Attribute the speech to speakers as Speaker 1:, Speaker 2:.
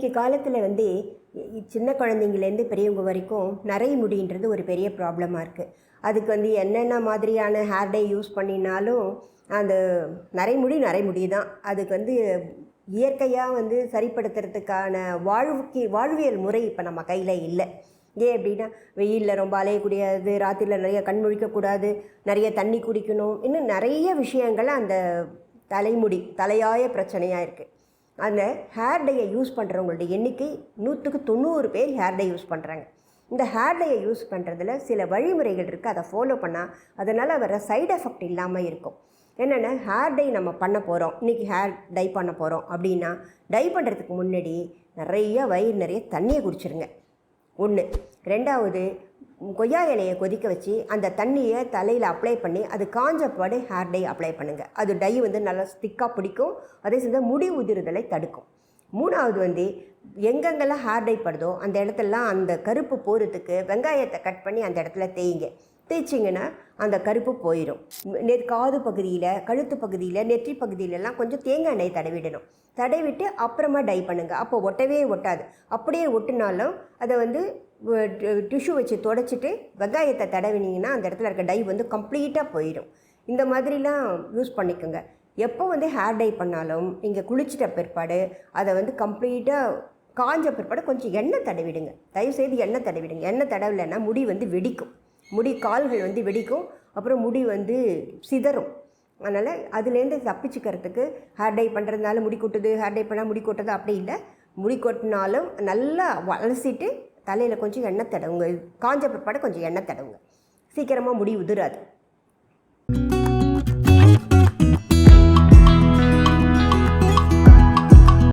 Speaker 1: இன்றைக்கி காலத்தில் வந்து சின்ன குழந்தைங்கலேருந்து பெரியவங்க வரைக்கும் நரை முடின்றது ஒரு பெரிய ப்ராப்ளமாக இருக்குது. அதுக்கு வந்து என்னென்ன மாதிரியான ஹேர் டை யூஸ் பண்ணினாலும் அந்த நரைமுடி தான். அதுக்கு வந்து இயற்கையாக வந்து சரிப்படுத்துறதுக்கான வாழ்வியல் முறை இப்போ நம்ம கையில் இல்லை. ஏன் அப்படின்னா, வெயிலில் ரொம்ப அலையக்கூடாது, ராத்திரியில் நிறைய கண் முழிக்கக்கூடாது, நிறைய தண்ணி குடிக்கணும், இன்னும் நிறைய விஷயங்கள் அந்த தலையாய பிரச்சனையாக இருக்குது. அந்த ஹேர் டையை யூஸ் பண்ணுறவங்களுடைய எண்ணிக்கை 100க்கு 90 பேர் ஹேர் டை யூஸ் பண்ணுறாங்க. இந்த ஹேர் டையை யூஸ் பண்ணுறதுல சில வழிமுறைகள் இருக்குது. அதை ஃபாலோ பண்ணால் அதனால் வர சைடு எஃபெக்ட் இல்லாமல் இருக்கும். என்னென்னா, ஹேர் டை நம்ம பண்ண போகிறோம், இன்றைக்கி ஹேர் டை பண்ண போகிறோம் அப்படின்னா, டை பண்ணுறதுக்கு முன்னாடி வயிறு நிறைய தண்ணியை குடிச்சிருங்க. 1. 2வது, கொய்யா இலையை கொதிக்க வச்சு அந்த தண்ணியை தலையில் அப்ளை பண்ணி அது காஞ்ச பாடு ஹேர் டை அப்ளை பண்ணுங்கள். அது டை வந்து நல்லா ஸ்டிக்காக பிடிக்கும், அதே சேர்ந்து முடி உதிர்தலை தடுக்கும். 3வது வந்து, எங்கெங்கெல்லாம் ஹேர் டை படுதோ அந்த இடத்துலலாம் அந்த கருப்பு போகிறதுக்கு வெங்காயத்தை கட் பண்ணி அந்த இடத்துல தேய்ச்சிங்கன்னா அந்த கருப்பு போயிடும். காது பகுதியில், கழுத்து பகுதியில், நெற்றி பகுதியிலலாம் கொஞ்சம் தேங்காய் எண்ணெய் தடவிட்டு அப்புறமா டை பண்ணுங்கள். அப்போ ஒட்டவே ஒட்டாது. அப்படியே ஒட்டினாலும் அதை வந்து டிஷ்யூ வச்சு தொடச்சிட்டு வெங்காயத்தை தடவினீங்கன்னா அந்த இடத்துல இருக்க டை வந்து கம்ப்ளீட்டாக போயிடும். இந்த மாதிரிலாம் யூஸ் பண்ணிக்கோங்க. எப்போ வந்து ஹேர் டை பண்ணாலும் நீங்கள் குளிச்சிட்ட பிற்பாடு அதை வந்து கம்ப்ளீட்டாக காஞ்ச பிற்பாடு கொஞ்சம் எண்ணெய் தடவிடுங்க. தயவுசெய்து எண்ணெய் தடவிடுங்க. எண்ணெய் தடவில்லைன்னா முடி வந்து வெடிக்கும், கால்கள் வந்து வெடிக்கும், அப்புறம் முடி வந்து சிதறும். அதனால் அதுலேருந்து தப்பிச்சுக்கிறதுக்கு ஹேர் டை பண்ணுறதுனால முடி கொட்டுது, ஹேர் டை பண்ணால் முடி கொட்டுது அப்படி இல்லை. முடி கொட்டினாலும் நல்லா அலசிட்டு தலையில் கொஞ்சம் எண்ணெய் தடவுங்க. காஞ்ச பிற்பாடு கொஞ்சம் எண்ணெய் தடவுங்க. சீக்கிரமாக முடி உதிராது.